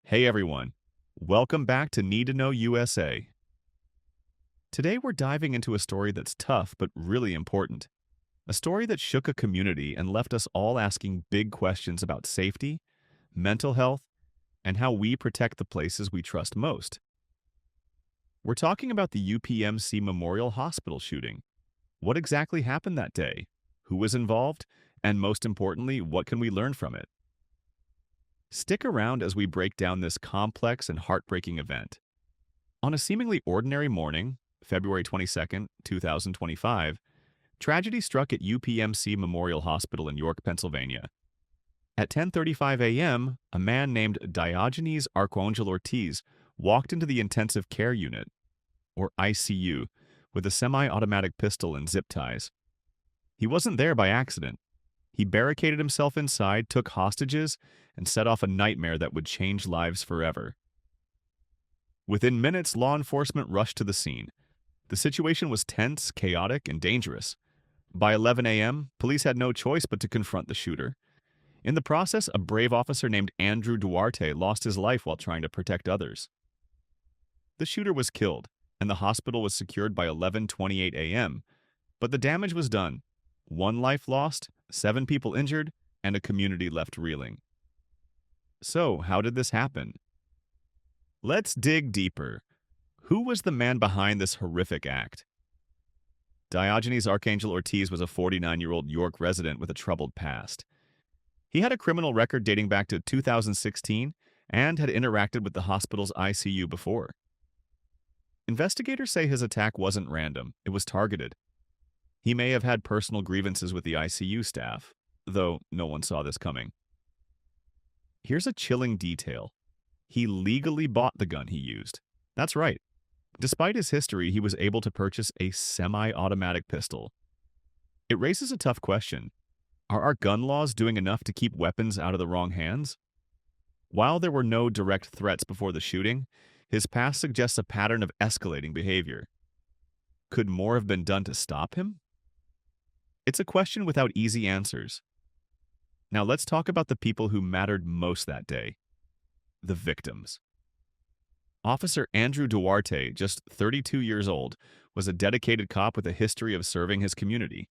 Hey everyone, welcome back to Need to Know USA. Today we're diving into a story that's tough but really important. A story that shook a community and left us all asking big questions about safety, mental health, and how we protect the places we trust most. We're talking about the UPMC Memorial Hospital shooting. What exactly happened that day? Who was involved? And most importantly, what can we learn from it? Stick around as we break down this complex and heartbreaking event. On a seemingly ordinary morning, February 22nd, 2025, tragedy struck at UPMC Memorial Hospital in York, Pennsylvania. At 10:35 a.m., a man named Diogenes Archangel-Ortiz walked into the intensive care unit, or ICU, with a semi-automatic pistol and zip ties. He wasn't there by accident. He barricaded himself inside, took hostages, and set off a nightmare that would change lives forever. Within minutes, law enforcement rushed to the scene. The situation was tense, chaotic, and dangerous. By 11 a.m., police had no choice but to confront the shooter. In the process, a brave officer named Duarte lost his life while trying to protect others. The shooter was killed, and the hospital was secured by 11:28 a.m., but the damage was done. One life lost, 7 people injured, and a community left reeling. So, how did this happen? Let's dig deeper. Who was the man behind this horrific act? Diogenes Archangel-Ortiz was a 49-year-old York resident with a troubled past. He had a criminal record dating back to 2016 and had interacted with the hospital's ICU before. Investigators say his attack wasn't random, it was targeted. He may have had personal grievances with the ICU staff, though no one saw this coming. Here's a chilling detail. He legally bought the gun he used. That's right. Despite his history, he was able to purchase a semi-automatic pistol. It raises a tough question. Are our gun laws doing enough to keep weapons out of the wrong hands? While there were no direct threats before the shooting, his past suggests a pattern of escalating behavior. Could more have been done to stop him? It's a question without easy answers. Now let's talk about the people who mattered most that day. The victims. Officer Duarte, just 32 years old, was a dedicated cop with a history of serving his community.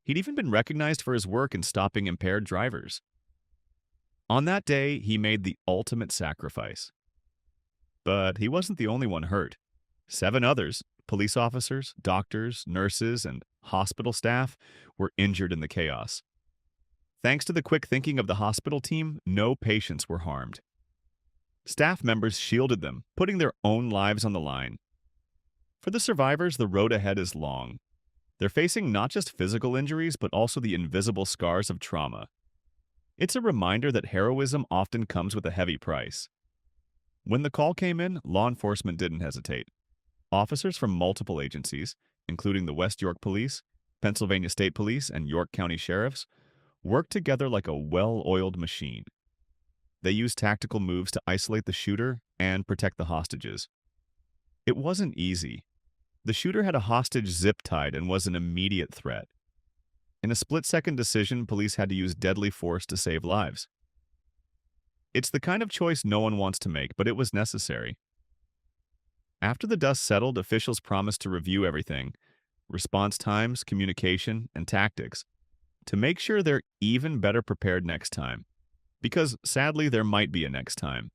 He'd even been recognized for his work in stopping impaired drivers. On that day, he made the ultimate sacrifice. But he wasn't the only one hurt. 7 others, police officers, doctors, nurses, and hospital staff, were injured in the chaos. Thanks to the quick thinking of the hospital team, no patients were harmed. Staff members shielded them, putting their own lives on the line. For the survivors, the road ahead is long. They're facing not just physical injuries, but also the invisible scars of trauma. It's a reminder that heroism often comes with a heavy price. When the call came in, law enforcement didn't hesitate. Officers from multiple agencies, including the West York Police, Pennsylvania State Police, and York County Sheriffs, worked together like a well-oiled machine. They used tactical moves to isolate the shooter and protect the hostages. It wasn't easy. The shooter had a hostage zip-tied and was an immediate threat. In a split-second decision, police had to use deadly force to save lives. It's the kind of choice no one wants to make, but it was necessary. After the dust settled, officials promised to review everything, response times, communication, and tactics, to make sure they're even better prepared next time. Because, sadly, there might be a next time.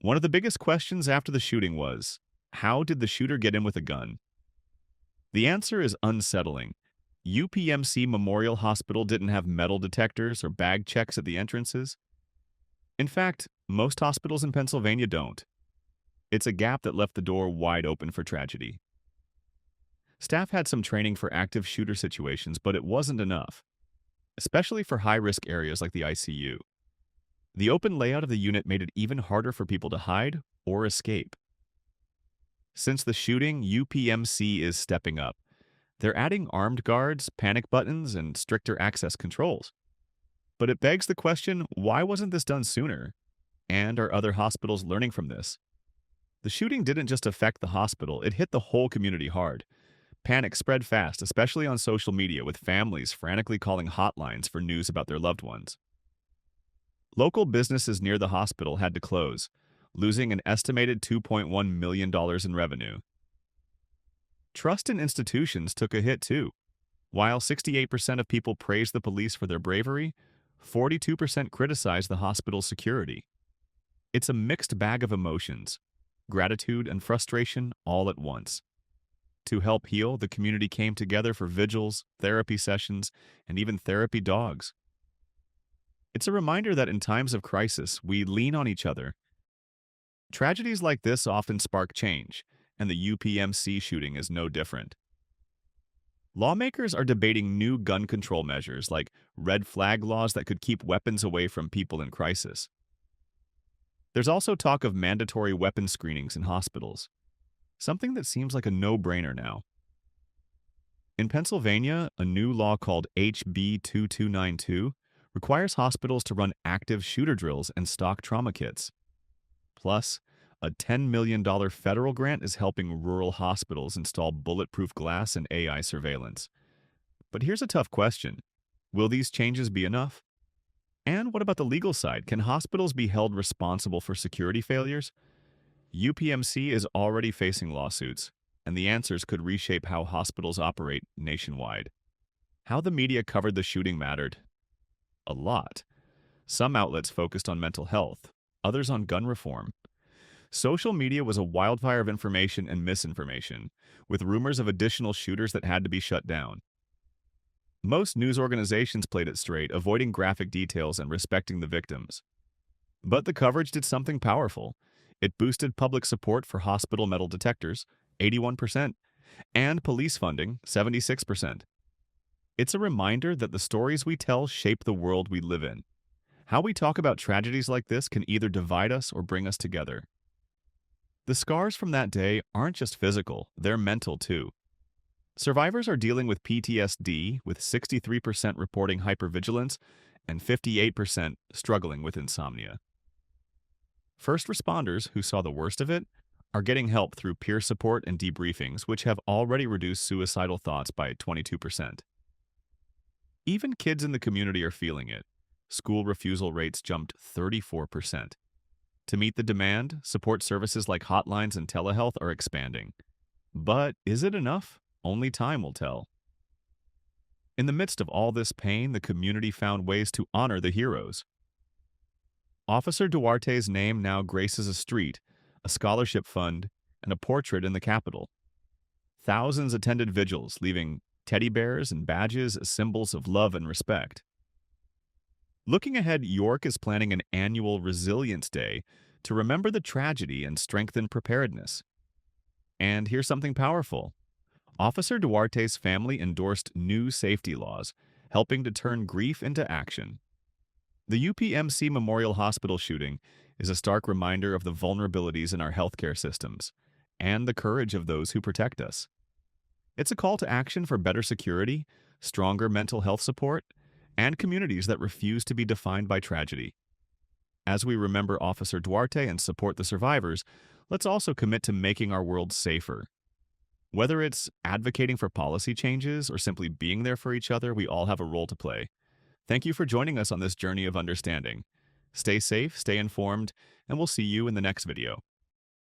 One of the biggest questions after the shooting was, how did the shooter get in with a gun? The answer is unsettling. UPMC Memorial Hospital didn't have metal detectors or bag checks at the entrances. In fact, most hospitals in Pennsylvania don't. It's a gap that left the door wide open for tragedy. Staff had some training for active shooter situations, but it wasn't enough, especially for high-risk areas like the ICU. The open layout of the unit made it even harder for people to hide or escape. Since the shooting, UPMC is stepping up. They're adding armed guards, panic buttons, and stricter access controls. But it begs the question, why wasn't this done sooner? And are other hospitals learning from this? The shooting didn't just affect the hospital, it hit the whole community hard. Panic spread fast, especially on social media, with families frantically calling hotlines for news about their loved ones. Local businesses near the hospital had to close, losing an estimated $2.1 million in revenue. Trust in institutions took a hit too. While 68% of people praised the police for their bravery, 42% criticized the hospital's security. It's a mixed bag of emotions, gratitude and frustration all at once. To help heal, the community came together for vigils, therapy sessions, and even therapy dogs. It's a reminder that in times of crisis, we lean on each other. Tragedies like this often spark change, and the UPMC shooting is no different. Lawmakers are debating new gun control measures like red flag laws that could keep weapons away from people in crisis. There's also talk of mandatory weapon screenings in hospitals, something that seems like a no-brainer now. In Pennsylvania, a new law called HB 2292 requires hospitals to run active shooter drills and stock trauma kits. Plus, a $10 million federal grant is helping rural hospitals install bulletproof glass and AI surveillance. But here's a tough question. Will these changes be enough? And what about the legal side? Can hospitals be held responsible for security failures? UPMC is already facing lawsuits, and the answers could reshape how hospitals operate nationwide. How the media covered the shooting mattered. A lot. Some outlets focused on mental health, others on gun reform. Social media was a wildfire of information and misinformation, with rumors of additional shooters that had to be shut down. Most news organizations played it straight, avoiding graphic details and respecting the victims. But the coverage did something powerful. It boosted public support for hospital metal detectors, 81%, and police funding, 76%. It's a reminder that the stories we tell shape the world we live in. How we talk about tragedies like this can either divide us or bring us together. The scars from that day aren't just physical, they're mental too. Survivors are dealing with PTSD, with 63% reporting hypervigilance and 58% struggling with insomnia. First responders, who saw the worst of it, are getting help through peer support and debriefings, which have already reduced suicidal thoughts by 22%. Even kids in the community are feeling it. School refusal rates jumped 34%. To meet the demand, support services like hotlines and telehealth are expanding. But is it enough? Only time will tell. In the midst of all this pain, the community found ways to honor the heroes. Officer Duarte's name now graces a street, a scholarship fund, and a portrait in the Capitol. Thousands attended vigils, leaving teddy bears and badges as symbols of love and respect. Looking ahead, York is planning an annual Resilience Day to remember the tragedy and strengthen preparedness. And here's something powerful. Officer Duarte's family endorsed new safety laws, helping to turn grief into action. The UPMC Memorial Hospital shooting is a stark reminder of the vulnerabilities in our healthcare systems and the courage of those who protect us. It's a call to action for better security, stronger mental health support, and communities that refuse to be defined by tragedy. As we remember Officer Duarte and support the survivors, let's also commit to making our world safer. Whether it's advocating for policy changes or simply being there for each other, we all have a role to play. Thank you for joining us on this journey of understanding. Stay safe, stay informed, and we'll see you in the next video.